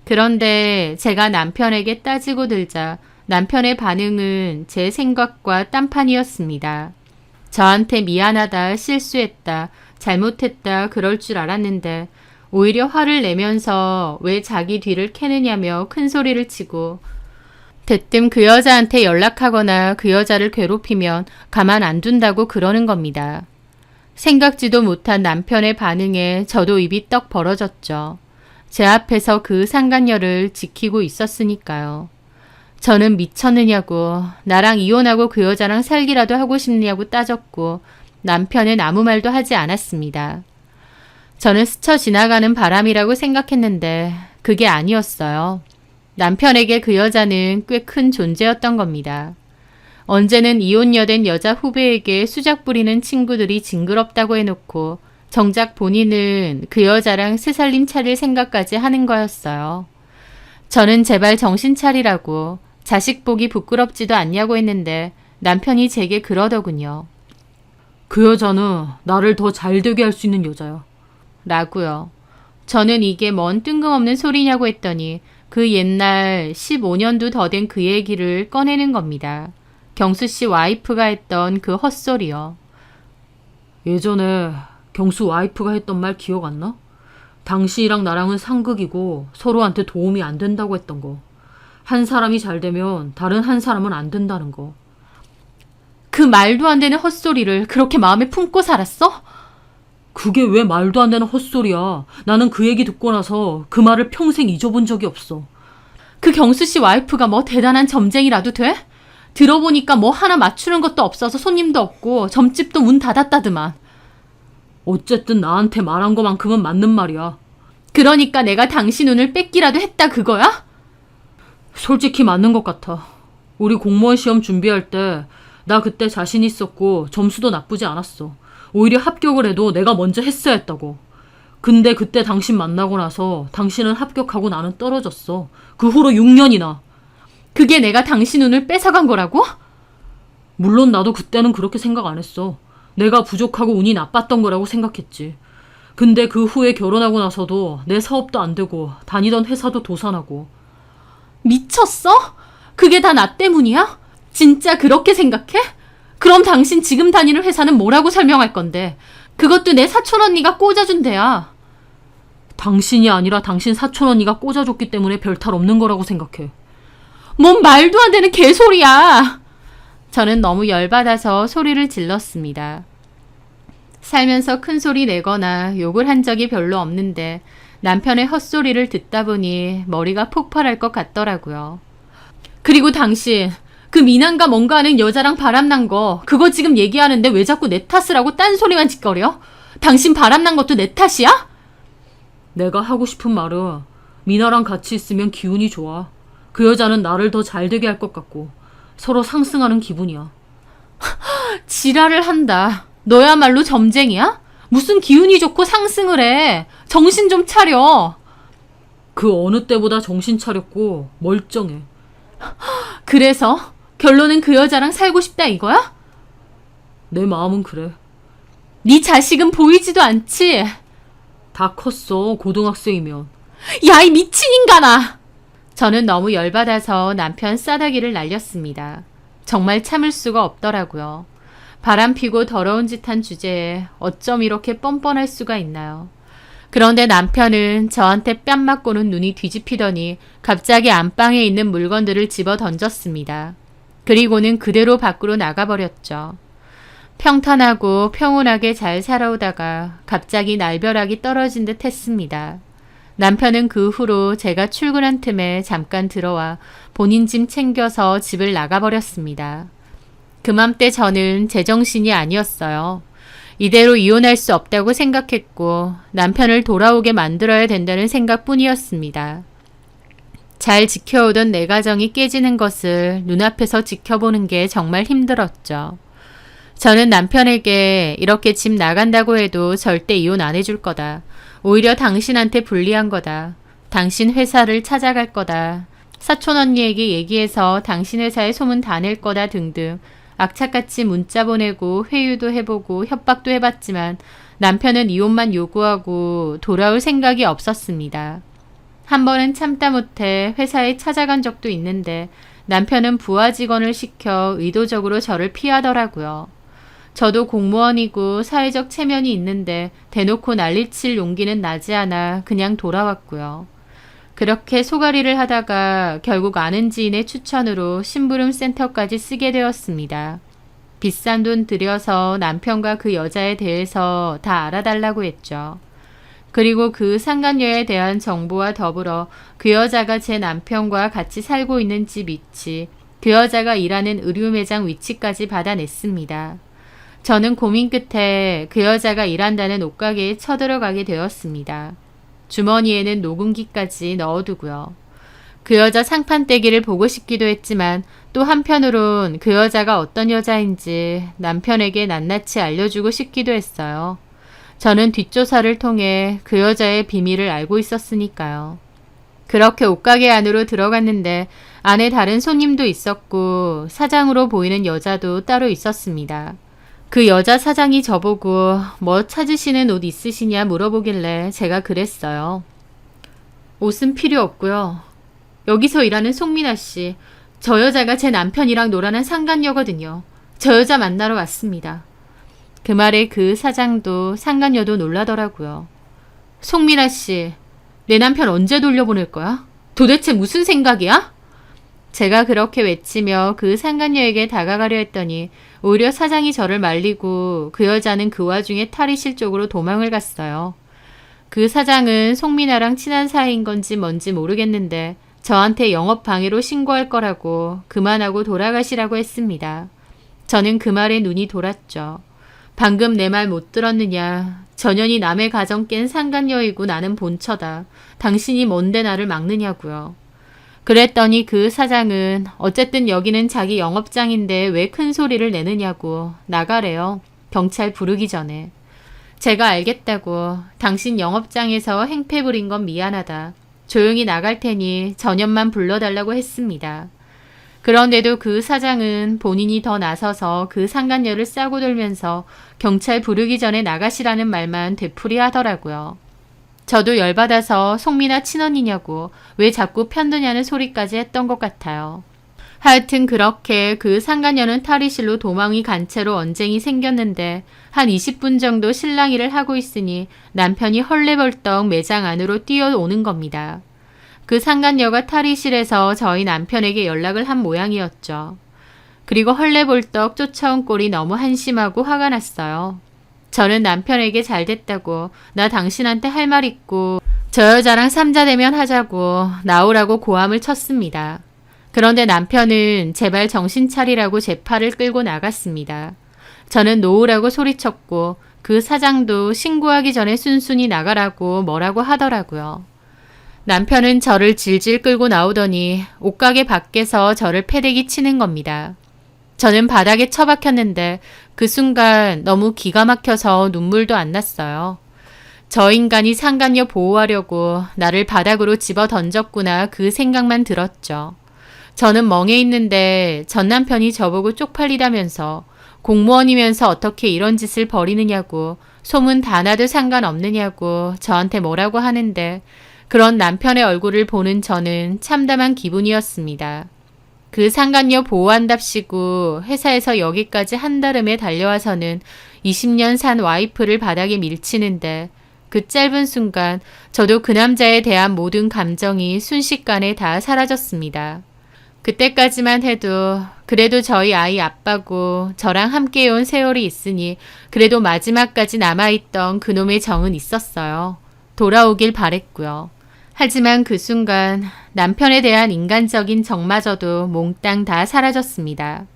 그런데 제가 남편에게 따지고 들자 남편의 반응은 제 생각과 딴판이었습니다. 저한테 미안하다, 실수했다, 잘못했다 그럴 줄 알았는데 오히려 화를 내면서 왜 자기 뒤를 캐느냐며 큰 소리를 치고 대뜸 그 여자한테 연락하거나 그 여자를 괴롭히면 가만 안 둔다고 그러는 겁니다. 생각지도 못한 남편의 반응에 저도 입이 떡 벌어졌죠. 제 앞에서 그 상간녀를 지키고 있었으니까요. 저는 미쳤느냐고 나랑 이혼하고 그 여자랑 살기라도 하고 싶냐고 따졌고 남편은 아무 말도 하지 않았습니다. 저는 스쳐 지나가는 바람이라고 생각했는데 그게 아니었어요. 남편에게 그 여자는 꽤 큰 존재였던 겁니다. 언제는 이혼녀 된 여자 후배에게 수작 부리는 친구들이 징그럽다고 해놓고 정작 본인은 그 여자랑 새살림 차릴 생각까지 하는 거였어요. 저는 제발 정신 차리라고 자식 보기 부끄럽지도 않냐고 했는데 남편이 제게 그러더군요. 그 여자는 나를 더 잘되게 할 수 있는 여자야. 라고요. 저는 이게 뭔 뜬금없는 소리냐고 했더니 그 옛날 15년도 더 된 그 얘기를 꺼내는 겁니다. 경수 씨 와이프가 했던 그 헛소리요. 예전에 경수 와이프가 했던 말 기억 안 나? 당신이랑 나랑은 상극이고 서로한테 도움이 안 된다고 했던 거. 한 사람이 잘 되면 다른 한 사람은 안 된다는 거. 그 말도 안 되는 헛소리를 그렇게 마음에 품고 살았어? 그게 왜 말도 안 되는 헛소리야. 나는 그 얘기 듣고 나서 그 말을 평생 잊어본 적이 없어. 그 경수 씨 와이프가 뭐 대단한 점쟁이라도 돼? 들어보니까 뭐 하나 맞추는 것도 없어서 손님도 없고 점집도 문 닫았다더만. 어쨌든 나한테 말한 것만큼은 맞는 말이야. 그러니까 내가 당신 눈을 뺏기라도 했다 그거야? 솔직히 맞는 것 같아. 우리 공무원 시험 준비할 때 나 그때 자신 있었고 점수도 나쁘지 않았어. 오히려 합격을 해도 내가 먼저 했어야 했다고. 근데 그때 당신 만나고 나서 당신은 합격하고 나는 떨어졌어. 그 후로 6년이나. 그게 내가 당신 눈을 뺏어간 거라고? 물론 나도 그때는 그렇게 생각 안 했어. 내가 부족하고 운이 나빴던 거라고 생각했지. 근데 그 후에 결혼하고 나서도 내 사업도 안 되고 다니던 회사도 도산하고. 미쳤어? 그게 다 나 때문이야? 진짜 그렇게 생각해? 그럼 당신 지금 다니는 회사는 뭐라고 설명할 건데? 그것도 내 사촌 언니가 꽂아준 데야. 당신이 아니라 당신 사촌 언니가 꽂아줬기 때문에 별 탈 없는 거라고 생각해. 뭔 말도 안 되는 개소리야. 저는 너무 열받아서 소리를 질렀습니다. 살면서 큰 소리 내거나 욕을 한 적이 별로 없는데 남편의 헛소리를 듣다 보니 머리가 폭발할 것 같더라고요. 그리고 당신 그 미남과 뭔가 하는 여자랑 바람난 거 그거 지금 얘기하는데 왜 자꾸 내 탓을 하고 딴소리만 짓거려? 당신 바람난 것도 내 탓이야? 내가 하고 싶은 말은 미나랑 같이 있으면 기운이 좋아. 그 여자는 나를 더 잘되게 할 것 같고 서로 상승하는 기분이야. 지랄을 한다. 너야말로 점쟁이야? 무슨 기운이 좋고 상승을 해. 정신 좀 차려. 그 어느 때보다 정신 차렸고 멀쩡해. 그래서 결론은 그 여자랑 살고 싶다 이거야? 내 마음은 그래. 네 자식은 보이지도 않지? 다 컸어, 고등학생이면. 야, 이 미친 인간아! 저는 너무 열받아서 남편 싸다기를 날렸습니다. 정말 참을 수가 없더라고요. 바람 피고 더러운 짓 한 주제에 어쩜 이렇게 뻔뻔할 수가 있나요? 그런데 남편은 저한테 뺨 맞고는 눈이 뒤집히더니 갑자기 안방에 있는 물건들을 집어 던졌습니다. 그리고는 그대로 밖으로 나가버렸죠. 평탄하고 평온하게 잘 살아오다가 갑자기 날벼락이 떨어진 듯 했습니다. 남편은 그 후로 제가 출근한 틈에 잠깐 들어와 본인 짐 챙겨서 집을 나가버렸습니다. 그맘때 저는 제정신이 아니었어요. 이대로 이혼할 수 없다고 생각했고 남편을 돌아오게 만들어야 된다는 생각뿐이었습니다. 잘 지켜오던 내 가정이 깨지는 것을 눈앞에서 지켜보는 게 정말 힘들었죠. 저는 남편에게 이렇게 집 나간다고 해도 절대 이혼 안 해줄 거다. 오히려 당신한테 불리한 거다. 당신 회사를 찾아갈 거다. 사촌 언니에게 얘기해서 당신 회사에 소문 다 낼 거다 등등 악착같이 문자 보내고 회유도 해보고 협박도 해봤지만 남편은 이혼만 요구하고 돌아올 생각이 없었습니다. 한 번은 참다 못해 회사에 찾아간 적도 있는데 남편은 부하 직원을 시켜 의도적으로 저를 피하더라고요. 저도 공무원이고 사회적 체면이 있는데 대놓고 난리칠 용기는 나지 않아 그냥 돌아왔고요. 그렇게 소가리를 하다가 결국 아는 지인의 추천으로 심부름 센터까지 쓰게 되었습니다. 비싼 돈 들여서 남편과 그 여자에 대해서 다 알아달라고 했죠. 그리고 그 상간녀에 대한 정보와 더불어 그 여자가 제 남편과 같이 살고 있는 집 위치, 그 여자가 일하는 의류 매장 위치까지 받아냈습니다. 저는 고민 끝에 그 여자가 일한다는 옷가게에 쳐들어가게 되었습니다. 주머니에는 녹음기까지 넣어두고요. 그 여자 상판떼기를 보고 싶기도 했지만 또 한편으론 그 여자가 어떤 여자인지 남편에게 낱낱이 알려주고 싶기도 했어요. 저는 뒷조사를 통해 그 여자의 비밀을 알고 있었으니까요. 그렇게 옷가게 안으로 들어갔는데 안에 다른 손님도 있었고 사장으로 보이는 여자도 따로 있었습니다. 그 여자 사장이 저보고 뭐 찾으시는 옷 있으시냐 물어보길래 제가 그랬어요. 옷은 필요 없고요. 여기서 일하는 송민아 씨, 저 여자가 제 남편이랑 놀아난 상간녀거든요. 저 여자 만나러 왔습니다. 그 말에 그 사장도 상간녀도 놀라더라고요. 송민아 씨, 내 남편 언제 돌려보낼 거야? 도대체 무슨 생각이야? 제가 그렇게 외치며 그 상간녀에게 다가가려 했더니 오히려 사장이 저를 말리고 그 여자는 그 와중에 탈의실 쪽으로 도망을 갔어요. 그 사장은 송민아랑 친한 사이인 건지 뭔지 모르겠는데 저한테 영업 방해로 신고할 거라고 그만하고 돌아가시라고 했습니다. 저는 그 말에 눈이 돌았죠. 방금 내 말 못 들었느냐. 전현이 남의 가정 깬 상간녀이고 나는 본처다. 당신이 뭔데 나를 막느냐고요. 그랬더니 그 사장은 어쨌든 여기는 자기 영업장인데 왜 큰 소리를 내느냐고 나가래요. 경찰 부르기 전에. 제가 알겠다고. 당신 영업장에서 행패 부린 건 미안하다. 조용히 나갈 테니 전현만 불러달라고 했습니다. 그런데도 그 사장은 본인이 더 나서서 그 상간녀를 싸고 돌면서 경찰 부르기 전에 나가시라는 말만 되풀이 하더라고요. 저도 열받아서 송민아 친언니냐고 왜 자꾸 편드냐는 소리까지 했던 것 같아요. 하여튼 그렇게 그 상간녀는 탈의실로 도망이 간 채로 언쟁이 생겼는데 한 20분 정도 실랑이를 하고 있으니 남편이 헐레벌떡 매장 안으로 뛰어오는 겁니다. 그 상간녀가 탈의실에서 저희 남편에게 연락을 한 모양이었죠. 그리고 헐레벌떡 쫓아온 꼴이 너무 한심하고 화가 났어요. 저는 남편에게 잘 됐다고 나 당신한테 할 말 있고 저 여자랑 삼자대면 하자고 나오라고 고함을 쳤습니다. 그런데 남편은 제발 정신 차리라고 제 팔을 끌고 나갔습니다. 저는 놓으라고 소리쳤고 그 사장도 신고하기 전에 순순히 나가라고 뭐라고 하더라고요. 남편은 저를 질질 끌고 나오더니 옷가게 밖에서 저를 패대기 치는 겁니다. 저는 바닥에 처박혔는데 그 순간 너무 기가 막혀서 눈물도 안 났어요. 저 인간이 상간녀 보호하려고 나를 바닥으로 집어 던졌구나 그 생각만 들었죠. 저는 멍해 있는데 전 남편이 저보고 쪽팔리다면서 공무원이면서 어떻게 이런 짓을 벌이느냐고 소문 다 나도 상관없느냐고 저한테 뭐라고 하는데 그런 남편의 얼굴을 보는 저는 참담한 기분이었습니다. 그 상간녀 보호한답시고 회사에서 여기까지 한달음에 달려와서는 20년 산 와이프를 바닥에 밀치는데 그 짧은 순간 저도 그 남자에 대한 모든 감정이 순식간에 다 사라졌습니다. 그때까지만 해도 그래도 저희 아이 아빠고 저랑 함께 온 세월이 있으니 그래도 마지막까지 남아있던 그놈의 정은 있었어요. 돌아오길 바랬고요. 하지만 그 순간 남편에 대한 인간적인 정마저도 몽땅 다 사라졌습니다.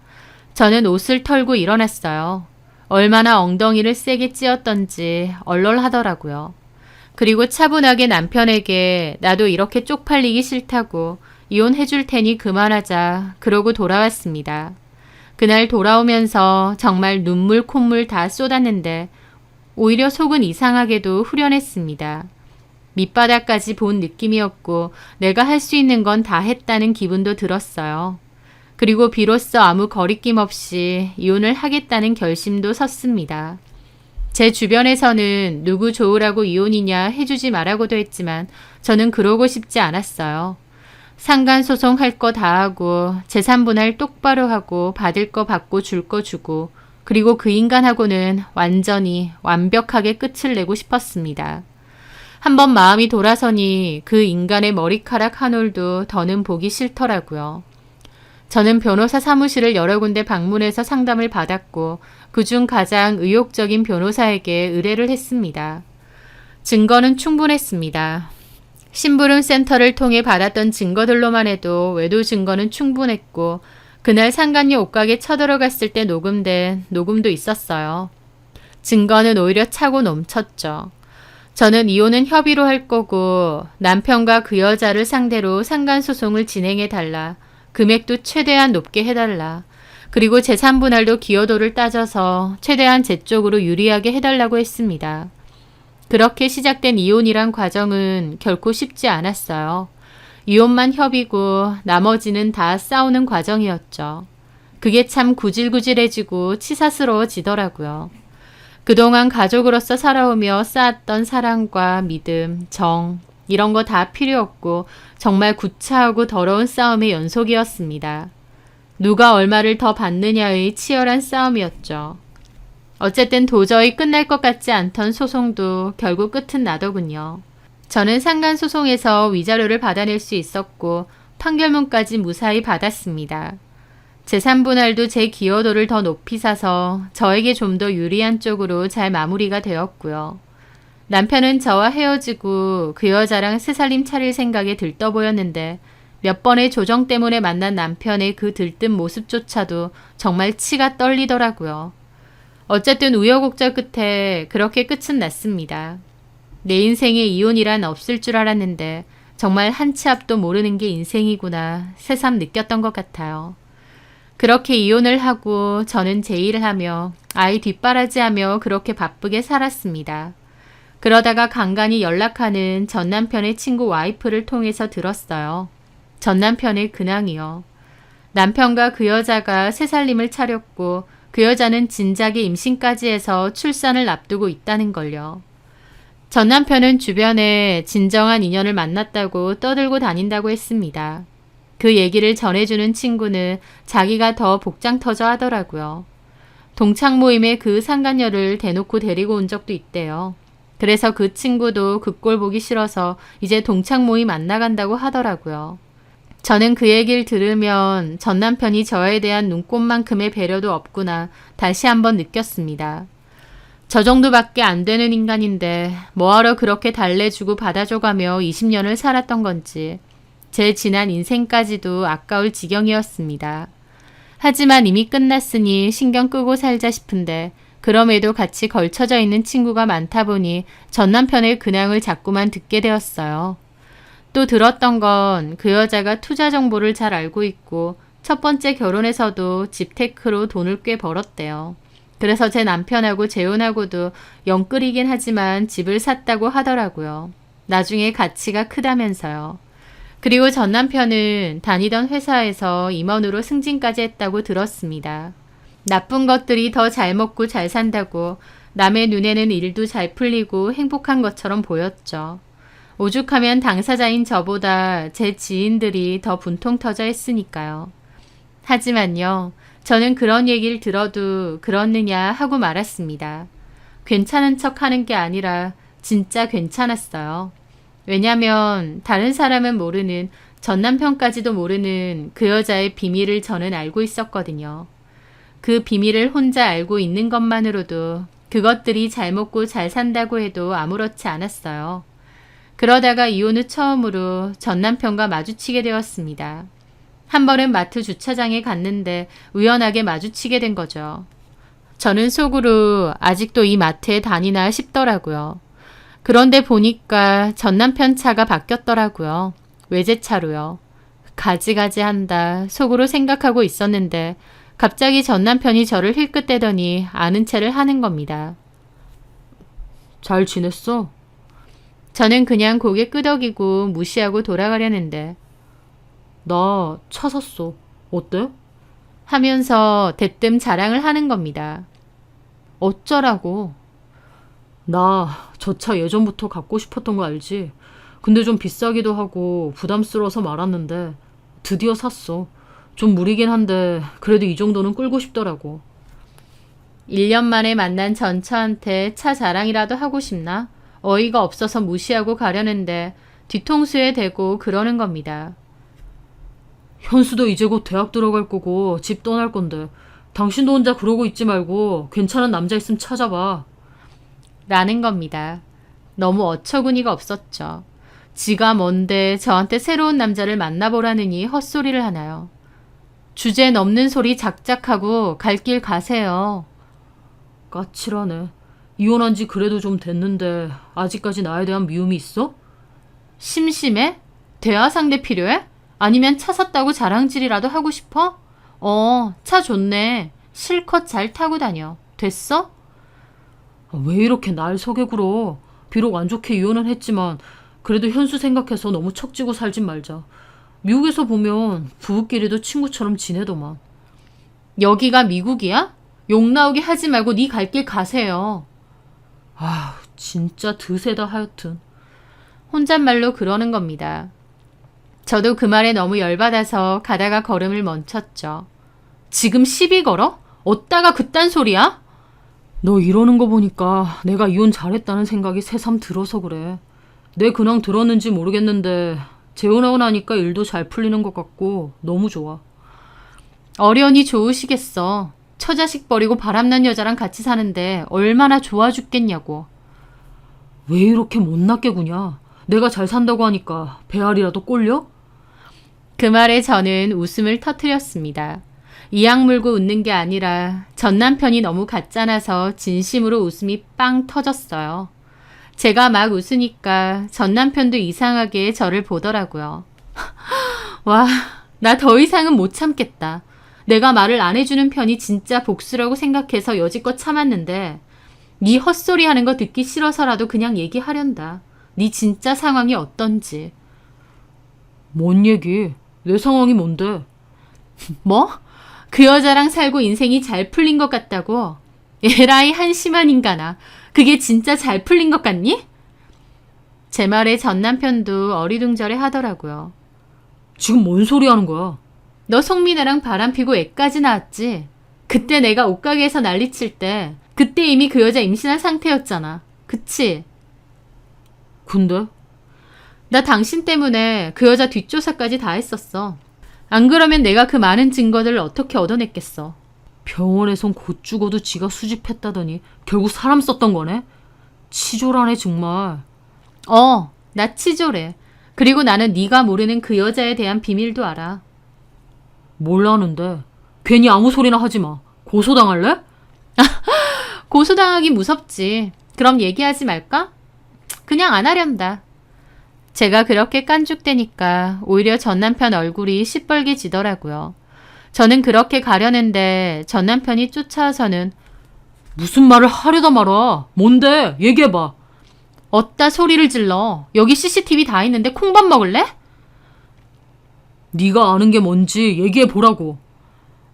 저는 옷을 털고 일어났어요. 얼마나 엉덩이를 세게 찧었던지 얼얼하더라고요. 그리고 차분하게 남편에게 나도 이렇게 쪽팔리기 싫다고 이혼해줄 테니 그만하자 그러고 돌아왔습니다. 그날 돌아오면서 정말 눈물 콧물 다 쏟았는데 오히려 속은 이상하게도 후련했습니다. 밑바닥까지 본 느낌이었고 내가 할 수 있는 건 다 했다는 기분도 들었어요. 그리고 비로소 아무 거리낌 없이 이혼을 하겠다는 결심도 섰습니다. 제 주변에서는 누구 좋으라고 이혼이냐 해주지 말라고도 했지만 저는 그러고 싶지 않았어요. 상간소송 할 거 다 하고 재산 분할 똑바로 하고 받을 거 받고 줄 거 주고 그리고 그 인간하고는 완전히 완벽하게 끝을 내고 싶었습니다. 한번 마음이 돌아서니 그 인간의 머리카락 한 올도 더는 보기 싫더라고요. 저는 변호사 사무실을 여러 군데 방문해서 상담을 받았고 그중 가장 의욕적인 변호사에게 의뢰를 했습니다. 증거는 충분했습니다. 심부름 센터를 통해 받았던 증거들로만 해도 외도 증거는 충분했고 그날 상간녀 옷가게 쳐들어갔을 때 녹음된 녹음도 있었어요. 증거는 오히려 차고 넘쳤죠. 저는 이혼은 협의로 할 거고 남편과 그 여자를 상대로 상간소송을 진행해달라. 금액도 최대한 높게 해달라. 그리고 재산 분할도 기여도를 따져서 최대한 제 쪽으로 유리하게 해달라고 했습니다. 그렇게 시작된 이혼이란 과정은 결코 쉽지 않았어요. 이혼만 협의고 나머지는 다 싸우는 과정이었죠. 그게 참 구질구질해지고 치사스러워지더라고요. 그동안 가족으로서 살아오며 쌓았던 사랑과 믿음, 정 이런 거 다 필요 없고 정말 구차하고 더러운 싸움의 연속이었습니다. 누가 얼마를 더 받느냐의 치열한 싸움이었죠. 어쨌든 도저히 끝날 것 같지 않던 소송도 결국 끝은 나더군요. 저는 상간소송에서 위자료를 받아낼 수 있었고 판결문까지 무사히 받았습니다. 재산분할도 제 기여도를 더 높이 사서 저에게 좀 더 유리한 쪽으로 잘 마무리가 되었고요. 남편은 저와 헤어지고 그 여자랑 새살림 차릴 생각에 들떠 보였는데 몇 번의 조정 때문에 만난 남편의 그 들뜬 모습조차도 정말 치가 떨리더라고요. 어쨌든 우여곡절 끝에 그렇게 끝은 났습니다. 내 인생에 이혼이란 없을 줄 알았는데 정말 한 치 앞도 모르는 게 인생이구나 새삼 느꼈던 것 같아요. 그렇게 이혼을 하고 저는 제 일을 하며 아이 뒷바라지하며 그렇게 바쁘게 살았습니다. 그러다가 간간히 연락하는 전 남편의 친구 와이프를 통해서 들었어요. 전 남편의 근황이요. 남편과 그 여자가 새살림을 차렸고 그 여자는 진작에 임신까지 해서 출산을 앞두고 있다는 걸요. 전 남편은 주변에 진정한 인연을 만났다고 떠들고 다닌다고 했습니다. 그 얘기를 전해주는 친구는 자기가 더 복장 터져 하더라고요. 동창 모임에 그 상간녀를 대놓고 데리고 온 적도 있대요. 그래서 그 친구도 그 꼴 보기 싫어서 이제 동창 모임 안 나간다고 하더라고요. 저는 그 얘기를 들으면 전 남편이 저에 대한 눈꽃만큼의 배려도 없구나 다시 한번 느꼈습니다. 저 정도밖에 안 되는 인간인데 뭐하러 그렇게 달래주고 받아줘가며 20년을 살았던 건지 제 지난 인생까지도 아까울 지경이었습니다. 하지만 이미 끝났으니 신경 끄고 살자 싶은데 그럼에도 같이 걸쳐져 있는 친구가 많다 보니 전 남편의 근황을 자꾸만 듣게 되었어요. 또 들었던 건 그 여자가 투자 정보를 잘 알고 있고 첫 번째 결혼에서도 집테크로 돈을 꽤 벌었대요. 그래서 제 남편하고 재혼하고도 영끌이긴 하지만 집을 샀다고 하더라고요. 나중에 가치가 크다면서요. 그리고 전 남편은 다니던 회사에서 임원으로 승진까지 했다고 들었습니다. 나쁜 것들이 더 잘 먹고 잘 산다고 남의 눈에는 일도 잘 풀리고 행복한 것처럼 보였죠. 오죽하면 당사자인 저보다 제 지인들이 더 분통 터져 했으니까요. 하지만요, 저는 그런 얘기를 들어도 그렇느냐 하고 말았습니다. 괜찮은 척 하는 게 아니라 진짜 괜찮았어요. 왜냐면 다른 사람은 모르는 전 남편까지도 모르는 그 여자의 비밀을 저는 알고 있었거든요. 그 비밀을 혼자 알고 있는 것만으로도 그것들이 잘 먹고 잘 산다고 해도 아무렇지 않았어요. 그러다가 이혼 후 처음으로 전 남편과 마주치게 되었습니다. 한 번은 마트 주차장에 갔는데 우연하게 마주치게 된 거죠. 저는 속으로 아직도 이 마트에 다니나 싶더라고요. 그런데 보니까 전 남편 차가 바뀌었더라고요. 외제차로요. 가지가지 한다 속으로 생각하고 있었는데 갑자기 전 남편이 저를 힐끗대더니 아는 체를 하는 겁니다. 잘 지냈어? 저는 그냥 고개 끄덕이고 무시하고 돌아가려는데 나 차 샀어. 어때? 하면서 대뜸 자랑을 하는 겁니다. 어쩌라고. 나 저 차 예전부터 갖고 싶었던 거 알지? 근데 좀 비싸기도 하고 부담스러워서 말았는데 드디어 샀어. 좀 무리긴 한데 그래도 이 정도는 끌고 싶더라고. 1년 만에 만난 전처한테 차 자랑이라도 하고 싶나? 어이가 없어서 무시하고 가려는데 뒤통수에 대고 그러는 겁니다. 현수도 이제 곧 대학 들어갈 거고 집 떠날 건데 당신도 혼자 그러고 있지 말고 괜찮은 남자 있으면 찾아봐. 라는 겁니다. 너무 어처구니가 없었죠. 지가 뭔데 저한테 새로운 남자를 만나보라느니 헛소리를 하나요. 주제 넘는 소리 작작하고 갈 길 가세요. 까칠하네. 이혼한 지 그래도 좀 됐는데 아직까지 나에 대한 미움이 있어? 심심해? 대화 상대 필요해? 아니면 차 샀다고 자랑질이라도 하고 싶어? 차 좋네. 실컷 잘 타고 다녀. 됐어? 왜 이렇게 날 속에 굴어. 비록 안 좋게 이혼은 했지만 그래도 현수 생각해서 너무 척지고 살진 말자. 미국에서 보면 부부끼리도 친구처럼 지내더만. 여기가 미국이야? 욕 나오게 하지 말고 네 갈 길 가세요. 아, 진짜 드세다 하여튼. 혼잣말로 그러는 겁니다. 저도 그 말에 너무 열받아서 가다가 걸음을 멈췄죠. 지금 시비 걸어? 어디다가 그딴 소리야? 너 이러는 거 보니까 내가 이혼 잘했다는 생각이 새삼 들어서 그래. 내 근황 들었는지 모르겠는데 재혼하고 나니까 일도 잘 풀리는 것 같고 너무 좋아. 어련히 좋으시겠어. 처자식 버리고 바람난 여자랑 같이 사는데 얼마나 좋아 죽겠냐고. 왜 이렇게 못났게 구냐? 내가 잘 산다고 하니까 배알이라도 꼴려? 그 말에 저는 웃음을 터뜨렸습니다. 이악 물고 웃는 게 아니라 전 남편이 너무 가짜나서 진심으로 웃음이 빵 터졌어요. 제가 막 웃으니까 전 남편도 이상하게 저를 보더라고요. 와, 나 더 이상은 못 참겠다. 내가 말을 안 해주는 편이 진짜 복수라고 생각해서 여지껏 참았는데 네 헛소리 하는 거 듣기 싫어서라도 그냥 얘기하련다. 네 진짜 상황이 어떤지. 뭔 얘기? 내 상황이 뭔데? 뭐? 그 여자랑 살고 인생이 잘 풀린 것 같다고? 에라이 한심한 인간아. 그게 진짜 잘 풀린 것 같니? 제 말에 전 남편도 어리둥절해 하더라고요. 지금 뭔 소리 하는 거야? 너 송민아랑 바람피고 애까지 낳았지? 그때 내가 옷가게에서 난리칠 때 그때 이미 그 여자 임신한 상태였잖아. 그치? 근데? 나 당신 때문에 그 여자 뒷조사까지 다 했었어. 안 그러면 내가 그 많은 증거들을 어떻게 얻어냈겠어. 병원에선 곧 죽어도 지가 수집했다더니 결국 사람 썼던 거네? 치졸하네 정말. 나 치졸해. 그리고 나는 네가 모르는 그 여자에 대한 비밀도 알아. 몰라는데 괜히 아무 소리나 하지 마. 고소당할래? 고소당하기 무섭지. 그럼 얘기하지 말까? 그냥 안 하련다. 제가 그렇게 깐죽대니까 오히려 전 남편 얼굴이 시뻘개지더라고요. 저는 그렇게 가려는데 전 남편이 쫓아와서는 무슨 말을 하려다 말아. 뭔데? 얘기해봐. 어따 소리를 질러. 여기 CCTV 다 있는데 콩밥 먹을래? 네가 아는 게 뭔지 얘기해보라고.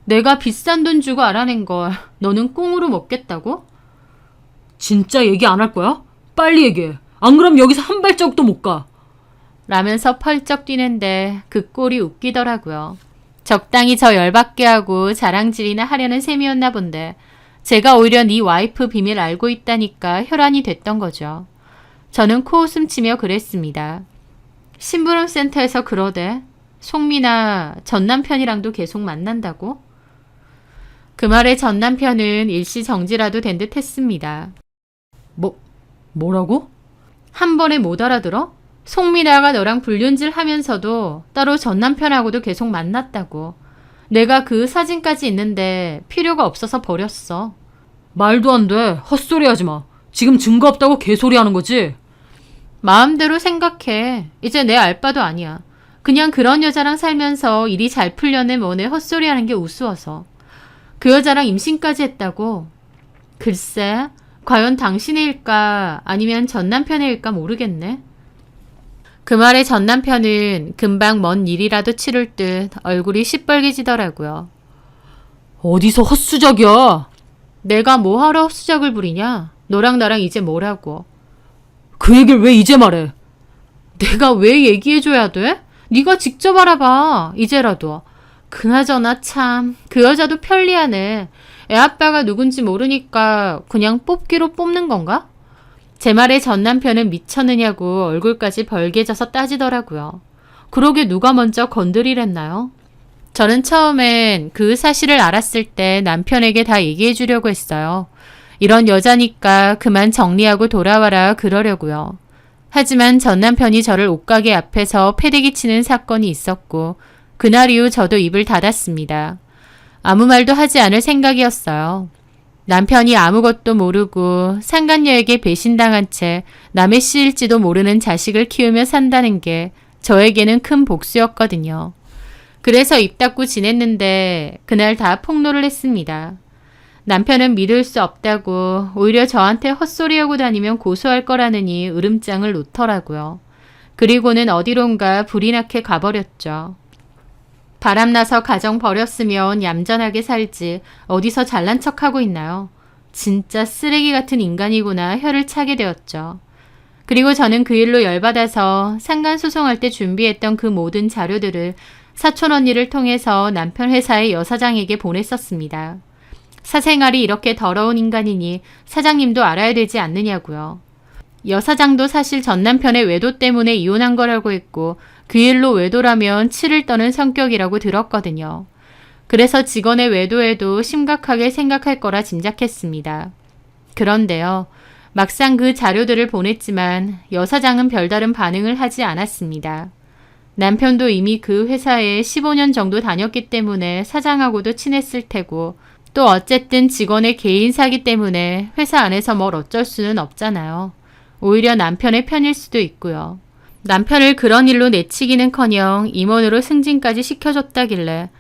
내가 비싼 돈 주고 알아낸 걸 너는 꽁으로 먹겠다고? 진짜 얘기 안 할 거야? 빨리 얘기해. 안 그럼 여기서 한 발자국도 못 가. 라면서 펄쩍 뛰는데 그 꼴이 웃기더라고요. 적당히 저 열받게 하고 자랑질이나 하려는 셈이었나 본데 제가 오히려 네 와이프 비밀 알고 있다니까 혈안이 됐던 거죠. 저는 코웃음 치며 그랬습니다. 심부름센터에서 그러대. 송민아 전 남편이랑도 계속 만난다고? 그 말에 전 남편은 일시정지라도 된 듯 했습니다. 뭐라고? 한 번에 못 알아들어? 송민아가 너랑 불륜질 하면서도 따로 전 남편하고도 계속 만났다고. 내가 그 사진까지 있는데 필요가 없어서 버렸어. 말도 안 돼. 헛소리 하지 마. 지금 증거 없다고 개소리 하는 거지? 마음대로 생각해. 이제 내 알바도 아니야. 그냥 그런 여자랑 살면서 일이 잘 풀려는 뭐네 헛소리 하는 게 우스워서. 그 여자랑 임신까지 했다고. 글쎄, 과연 당신의 일까 아니면 전 남편의 일까 모르겠네. 그 말에 전 남편은 금방 먼 일이라도 치룰 듯 얼굴이 시뻘개지더라고요. 어디서 헛수작이야? 내가 뭐하러 헛수작을 부리냐? 너랑 나랑 이제 뭐라고? 그 얘기를 왜 이제 말해? 내가 왜 얘기해줘야 돼? 네가 직접 알아봐. 이제라도. 그나저나 참 그 여자도 편리하네. 애 아빠가 누군지 모르니까 그냥 뽑기로 뽑는 건가? 제 말에 전 남편은 미쳤느냐고 얼굴까지 벌개져서 따지더라고요. 그러게 누가 먼저 건드리랬나요? 저는 처음엔 그 사실을 알았을 때 남편에게 다 얘기해 주려고 했어요. 이런 여자니까 그만 정리하고 돌아와라 그러려고요. 하지만 전 남편이 저를 옷가게 앞에서 패대기 치는 사건이 있었고 그날 이후 저도 입을 닫았습니다. 아무 말도 하지 않을 생각이었어요. 남편이 아무것도 모르고 상간녀에게 배신당한 채 남의 씨일지도 모르는 자식을 키우며 산다는 게 저에게는 큰 복수였거든요. 그래서 입 닫고 지냈는데 그날 다 폭로를 했습니다. 남편은 믿을 수 없다고 오히려 저한테 헛소리하고 다니면 고소할 거라느니 으름장을 놓더라고요. 그리고는 어디론가 불이 나게 가버렸죠. 바람나서 가정 버렸으면 얌전하게 살지 어디서 잘난 척하고 있나요? 진짜 쓰레기 같은 인간이구나 혀를 차게 되었죠. 그리고 저는 그 일로 열받아서 상간소송할 때 준비했던 그 모든 자료들을 사촌 언니를 통해서 남편 회사의 여사장에게 보냈었습니다. 사생활이 이렇게 더러운 인간이니 사장님도 알아야 되지 않느냐고요. 여사장도 사실 전 남편의 외도 때문에 이혼한 거라고 했고 그 일로 외도라면 치를 떠는 성격이라고 들었거든요. 그래서 직원의 외도에도 심각하게 생각할 거라 짐작했습니다. 그런데요. 막상 그 자료들을 보냈지만 여사장은 별다른 반응을 하지 않았습니다. 남편도 이미 그 회사에 15년 정도 다녔기 때문에 사장하고도 친했을 테고 또 어쨌든 직원의 개인사기 때문에 회사 안에서 뭘 어쩔 수는 없잖아요. 오히려 남편의 편일 수도 있고요. 남편을 그런 일로 내치기는커녕 임원으로 승진까지 시켜줬다길래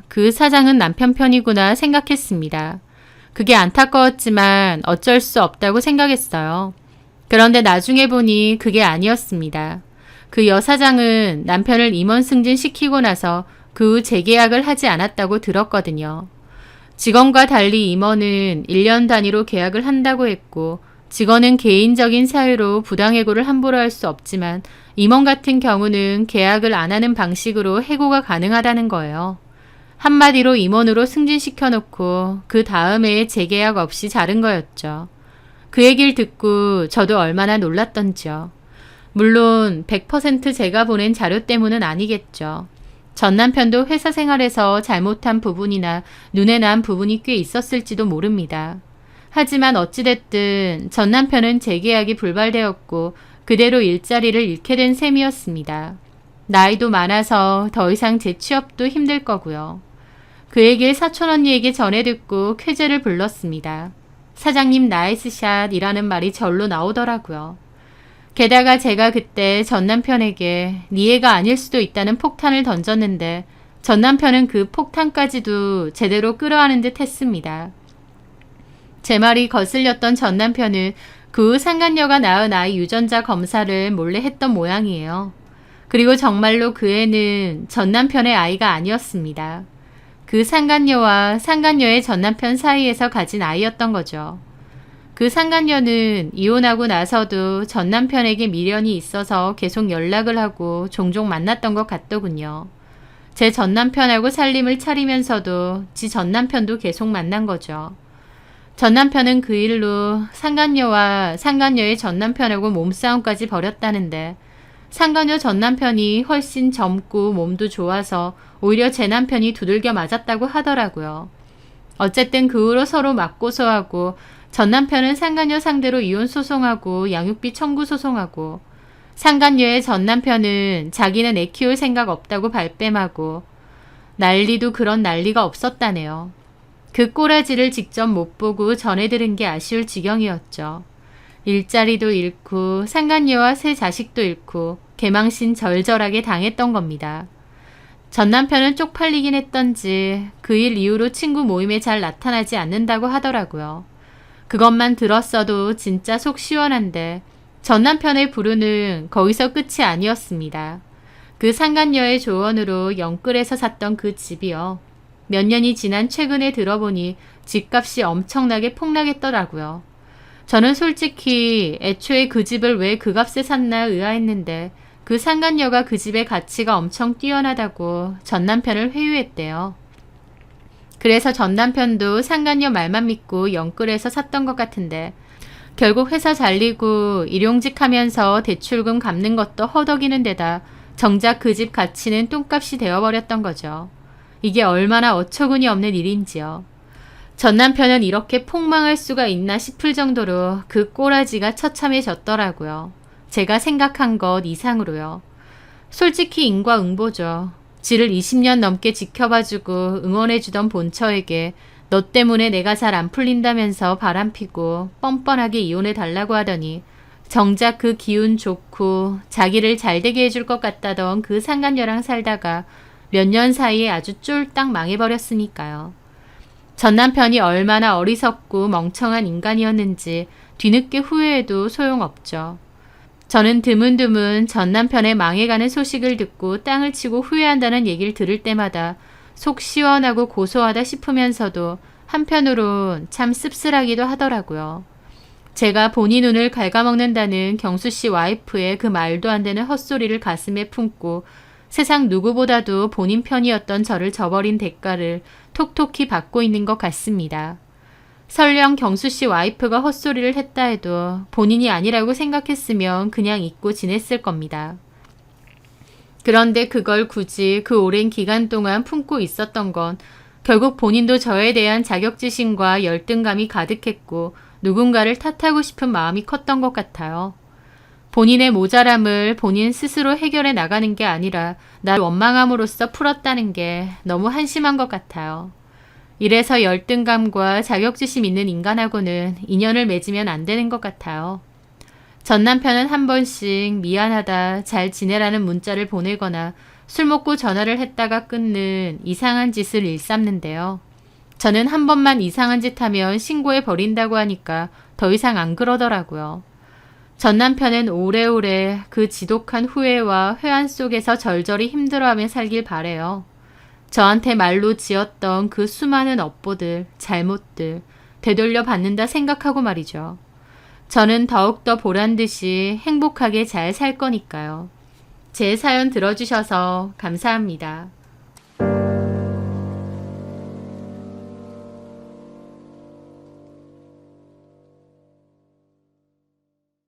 그 사장은 남편 편이구나 생각했습니다. 그게 안타까웠지만 어쩔 수 없다고 생각했어요. 그런데 나중에 보니 그게 아니었습니다. 그 여사장은 남편을 임원 승진시키고 나서 그 후 재계약을 하지 않았다고 들었거든요. 직원과 달리 임원은 1년 단위로 계약을 한다고 했고 직원은 개인적인 사유로 부당해고를 함부로 할 수 없지만 임원 같은 경우는 계약을 안 하는 방식으로 해고가 가능하다는 거예요. 한마디로 임원으로 승진시켜놓고 그 다음에 재계약 없이 자른 거였죠. 그 얘기를 듣고 저도 얼마나 놀랐던지요. 물론 100% 제가 보낸 자료 때문은 아니겠죠. 전 남편도 회사 생활에서 잘못한 부분이나 눈에 난 부분이 꽤 있었을지도 모릅니다. 하지만 어찌됐든 전 남편은 재계약이 불발되었고 그대로 일자리를 잃게 된 셈이었습니다. 나이도 많아서 더 이상 재취업도 힘들 거고요. 그 얘기를 사촌 언니에게 전해 듣고 쾌재를 불렀습니다. 사장님 나이스샷이라는 말이 절로 나오더라고요. 게다가 제가 그때 전 남편에게 네 애가 아닐 수도 있다는 폭탄을 던졌는데 전 남편은 그 폭탄까지도 제대로 끌어안은 듯 했습니다. 제 말이 거슬렸던 전 남편은 그 후 상간녀가 낳은 아이 유전자 검사를 몰래 했던 모양이에요. 그리고 정말로 그 애는 전 남편의 아이가 아니었습니다. 그 상간녀와 상간녀의 전 남편 사이에서 가진 아이였던 거죠. 그 상간녀는 이혼하고 나서도 전 남편에게 미련이 있어서 계속 연락을 하고 종종 만났던 것 같더군요. 제 전 남편하고 살림을 차리면서도 지 전 남편도 계속 만난 거죠. 전 남편은 그 일로 상간녀와 상간녀의 전 남편하고 몸싸움까지 벌였다는데 상간녀 전 남편이 훨씬 젊고 몸도 좋아서 오히려 제 남편이 두들겨 맞았다고 하더라고요. 어쨌든 그 후로 서로 맞고소하고 전 남편은 상간녀 상대로 이혼 소송하고 양육비 청구 소송하고 상간녀의 전 남편은 자기는 애 키울 생각 없다고 발뺌하고 난리도 그런 난리가 없었다네요. 그 꼬라지를 직접 못 보고 전해 들은 게 아쉬울 지경이었죠. 일자리도 잃고 상간녀와 새 자식도 잃고 개망신 절절하게 당했던 겁니다. 전 남편은 쪽팔리긴 했던지 그 일 이후로 친구 모임에 잘 나타나지 않는다고 하더라고요. 그것만 들었어도 진짜 속 시원한데 전 남편의 불운은 거기서 끝이 아니었습니다. 그 상간녀의 조언으로 영끌에서 샀던 그 집이요. 몇 년이 지난 최근에 들어보니 집값이 엄청나게 폭락했더라고요. 저는 솔직히 애초에 그 집을 왜 그 값에 샀나 의아했는데 그 상간녀가 그 집의 가치가 엄청 뛰어나다고 전 남편을 회유했대요. 그래서 전 남편도 상간녀 말만 믿고 영끌에서 샀던 것 같은데 결국 회사 잘리고 일용직 하면서 대출금 갚는 것도 허덕이는 데다 정작 그 집 가치는 똥값이 되어버렸던 거죠. 이게 얼마나 어처구니 없는 일인지요. 전 남편은 이렇게 폭망할 수가 있나 싶을 정도로 그 꼬라지가 처참해졌더라고요. 제가 생각한 것 이상으로요. 솔직히 인과응보죠. 지를 20년 넘게 지켜봐주고 응원해주던 본처에게 너 때문에 내가 잘 안 풀린다면서 바람피고 뻔뻔하게 이혼해달라고 하더니 정작 그 기운 좋고 자기를 잘되게 해줄 것 같다던 그 상간녀랑 살다가 몇 년 사이에 아주 쫄딱 망해버렸으니까요. 전 남편이 얼마나 어리석고 멍청한 인간이었는지 뒤늦게 후회해도 소용없죠. 저는 드문드문 전 남편의 망해가는 소식을 듣고 땅을 치고 후회한다는 얘기를 들을 때마다 속 시원하고 고소하다 싶으면서도 한편으론 참 씁쓸하기도 하더라고요. 제가 본인 눈을 갉아먹는다는 경수씨 와이프의 그 말도 안 되는 헛소리를 가슴에 품고 세상 누구보다도 본인 편이었던 저를 저버린 대가를 톡톡히 받고 있는 것 같습니다. 설령 경수씨 와이프가 헛소리를 했다 해도 본인이 아니라고 생각했으면 그냥 잊고 지냈을 겁니다. 그런데 그걸 굳이 그 오랜 기간 동안 품고 있었던 건 결국 본인도 저에 대한 자격지심과 열등감이 가득했고 누군가를 탓하고 싶은 마음이 컸던 것 같아요. 본인의 모자람을 본인 스스로 해결해 나가는 게 아니라 나를 원망함으로써 풀었다는 게 너무 한심한 것 같아요. 이래서 열등감과 자격지심 있는 인간하고는 인연을 맺으면 안 되는 것 같아요. 전 남편은 한 번씩 미안하다, 잘 지내라는 문자를 보내거나 술 먹고 전화를 했다가 끊는 이상한 짓을 일삼는데요. 저는 한 번만 이상한 짓 하면 신고해 버린다고 하니까 더 이상 안 그러더라고요. 전 남편은 오래오래 그 지독한 후회와 회한 속에서 절절히 힘들어하며 살길 바래요. 저한테 말로 지었던 그 수많은 업보들, 잘못들 되돌려 받는다 생각하고 말이죠. 저는 더욱더 보란듯이 행복하게 잘 살 거니까요. 제 사연 들어주셔서 감사합니다.